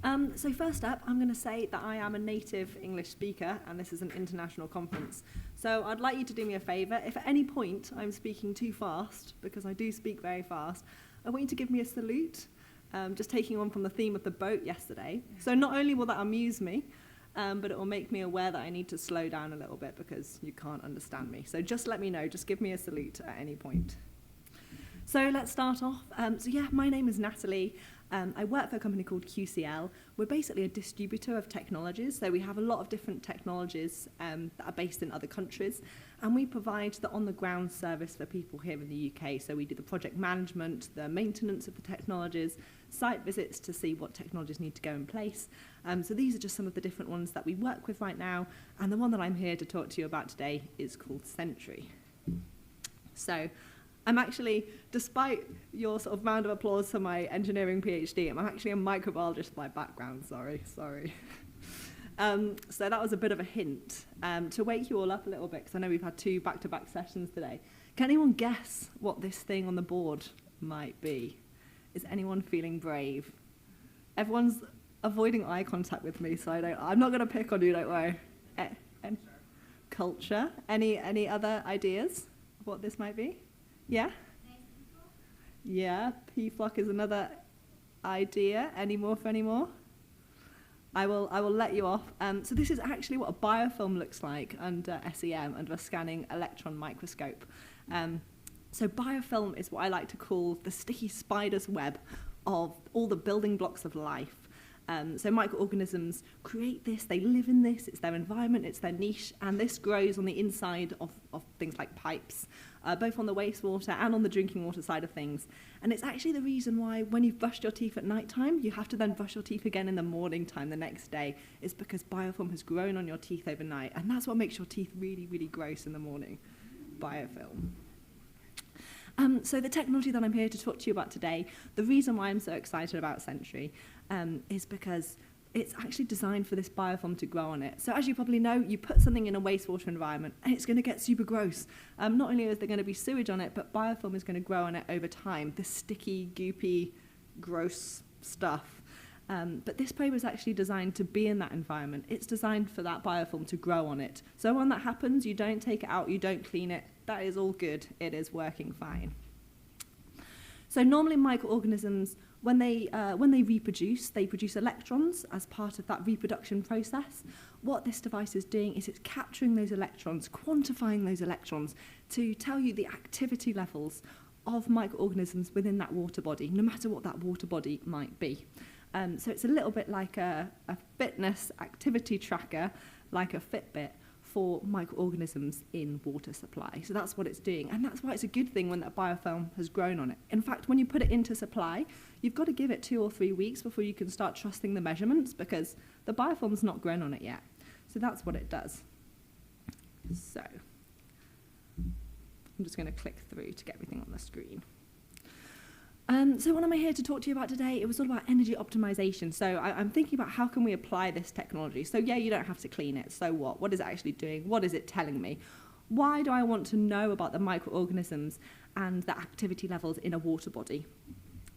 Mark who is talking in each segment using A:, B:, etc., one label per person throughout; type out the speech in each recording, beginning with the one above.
A: So first up, I'm going to say that I am a native English speaker, and this is an international conference. So I'd like you to do me a favour. If at any point I'm speaking too fast, because I do speak very fast, I want you to give me a salute, just taking on from the theme of the boat yesterday. So not only will that amuse me, but it will make me aware that I need to slow down a little bit because you can't understand me. So just let me know, just give me a salute at any point. So let's start off. My name is Natalie. I work for a company called QCL. We're basically a distributor of technologies. So we have a lot of different technologies that are based in other countries. And we provide the on-the-ground service for people here in the UK. So we do the project management, the maintenance of the technologies, site visits to see what technologies need to go in place. So these are just some of the different ones that we work with right now. And the one that I'm here to talk to you about today is called SENTRY. So I'm actually, despite your sort of round of applause for my engineering PhD, I'm actually a microbiologist by background, sorry. So that was a bit of a hint to wake you all up a little bit, because I know we've had 2 back-to-back sessions today. Can anyone guess what this thing on the board might be? Is anyone feeling brave? Everyone's avoiding eye contact with me, so I'm not going to pick on you, don't worry. Culture. Any other ideas of what this might be? Yeah? Yeah, PFLOC is another idea. Any more? I will let you off. So this is actually what a biofilm looks like under SEM, under a scanning electron microscope. So biofilm is what I like to call the sticky spider's web of all the building blocks of life. So microorganisms create this, they live in this, it's their environment, it's their niche, and this grows on the inside of things like pipes, both on the wastewater and on the drinking water side of things. And it's actually the reason why when you've brushed your teeth at night time, you have to then brush your teeth again in the morning time the next day. It's because biofilm has grown on your teeth overnight, and that's what makes your teeth really, really gross in the morning, biofilm. So the technology that I'm here to talk to you about today, the reason why I'm so excited about SENTRY is because it's actually designed for this biofilm to grow on it. So as you probably know, you put something in a wastewater environment and it's going to get super gross. Not only is there going to be sewage on it, but biofilm is going to grow on it over time, this sticky, goopy, gross stuff. But this paper is actually designed to be in that environment. It's designed for that biofilm to grow on it. So when that happens, you don't take it out, you don't clean it. That is all good. It is working fine. So normally microorganisms, when they reproduce, they produce electrons as part of that reproduction process. What this device is doing is it's capturing those electrons, quantifying those electrons to tell you the activity levels of microorganisms within that water body, no matter what that water body might be. So it's a little bit like a fitness activity tracker, like a Fitbit, for microorganisms in water supply. So that's what it's doing, and that's why it's a good thing when that biofilm has grown on it. In fact, when you put it into supply, you've got to give it 2 or 3 weeks before you can start trusting the measurements, because the biofilm's not grown on it yet. So that's what it does. So I'm just going to click through to get everything on the screen. So what am I here to talk to you about today? It was all about energy optimization. So I'm thinking about how can we apply this technology. So yeah, you don't have to clean it. So what? What is it actually doing? What is it telling me? Why do I want to know about the microorganisms and the activity levels in a water body?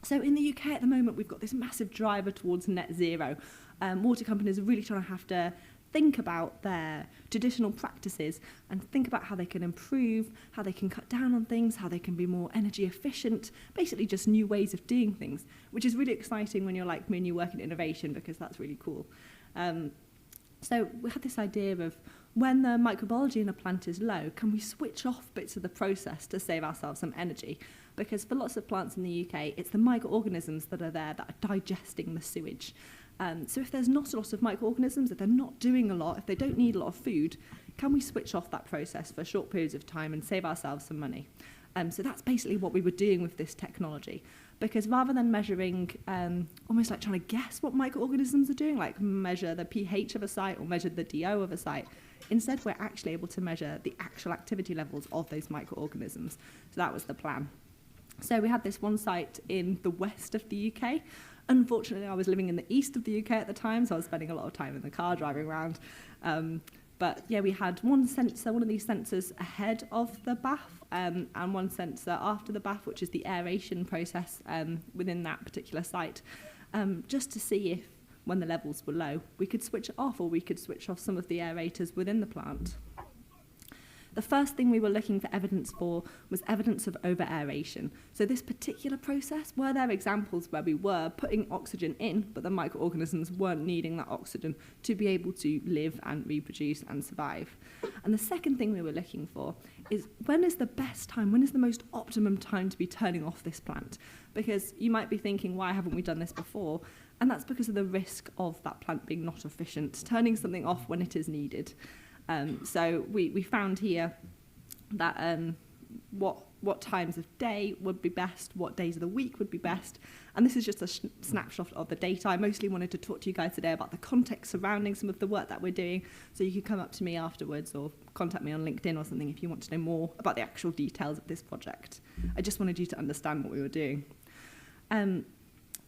A: So in the UK at the moment, we've got this massive driver towards net zero. Water companies are really trying to have to think about their traditional practices and think about how they can improve, how they can cut down on things, how they can be more energy efficient, basically just new ways of doing things, which is really exciting when you're like me and you work in innovation, because that's really cool. So we had this idea of when the microbiology in a plant is low, can we switch off bits of the process to save ourselves some energy? Because for lots of plants in the UK, it's the microorganisms that are there that are digesting the sewage. So if there's not a lot of microorganisms, if they're not doing a lot, if they don't need a lot of food, can we switch off that process for short periods of time and save ourselves some money? So that's basically what we were doing with this technology. Because rather than measuring, almost like trying to guess what microorganisms are doing, like measure the pH of a site or measure the DO of a site, instead we're actually able to measure the actual activity levels of those microorganisms. So that was the plan. So we had this one site in the west of the UK. Unfortunately, I was living in the east of the UK at the time, so I was spending a lot of time in the car driving around. But yeah, we had one sensor, one of these sensors ahead of the bath, and one sensor after the bath, which is the aeration process within that particular site, just to see if when the levels were low, we could switch it off, or we could switch off some of the aerators within the plant. The first thing we were looking for evidence for was evidence of over-aeration. So this particular process, were there examples where we were putting oxygen in, but the microorganisms weren't needing that oxygen to be able to live and reproduce and survive? And the second thing we were looking for is, when is the best time, when is the most optimum time to be turning off this plant? Because you might be thinking, why haven't we done this before? And that's because of the risk of that plant being not efficient, turning something off when it is needed. So we found here that what times of day would be best, what days of the week would be best, and this is just a snapshot of the data. I mostly wanted to talk to you guys today about the context surrounding some of the work that we're doing, so you can come up to me afterwards or contact me on LinkedIn or something if you want to know more about the actual details of this project. I just wanted you to understand what we were doing.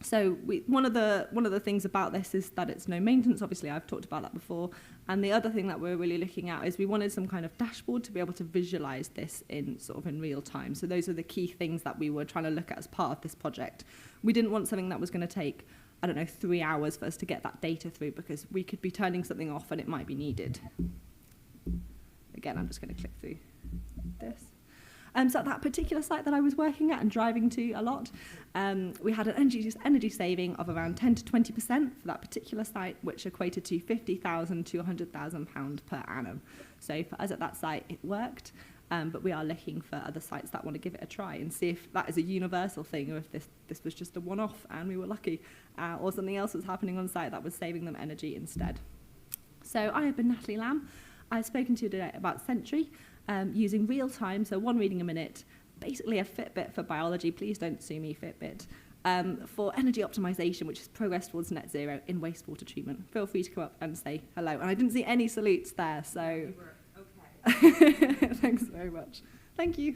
A: So one of the things about this is that it's no maintenance. Obviously, I've talked about that before. And the other thing that we're really looking at is we wanted some kind of dashboard to be able to visualize this in real time. So those are the key things that we were trying to look at as part of this project. We didn't want something that was going to take, 3 hours for us to get that data through, because we could be turning something off and it might be needed. Again, I'm just going to click through this. So at that particular site that I was working at and driving to a lot, we had an energy saving of around 10 to 20% for that particular site, which equated to £50,000 to £100,000 per annum. So for us at that site, it worked, but we are looking for other sites that want to give it a try and see if that is a universal thing, or if this was just a one-off and we were lucky, or something else was happening on site that was saving them energy instead. So I have been Natalie Lamb. I've spoken to you today about SENTRY, using real time, so 1 reading a minute, basically a Fitbit for biology. Please don't sue me, Fitbit. For energy optimization, which is progress towards net zero in wastewater treatment. Feel free to come up and say hello. And I didn't see any salutes there, so...
B: Okay.
A: Thanks very much. Thank you.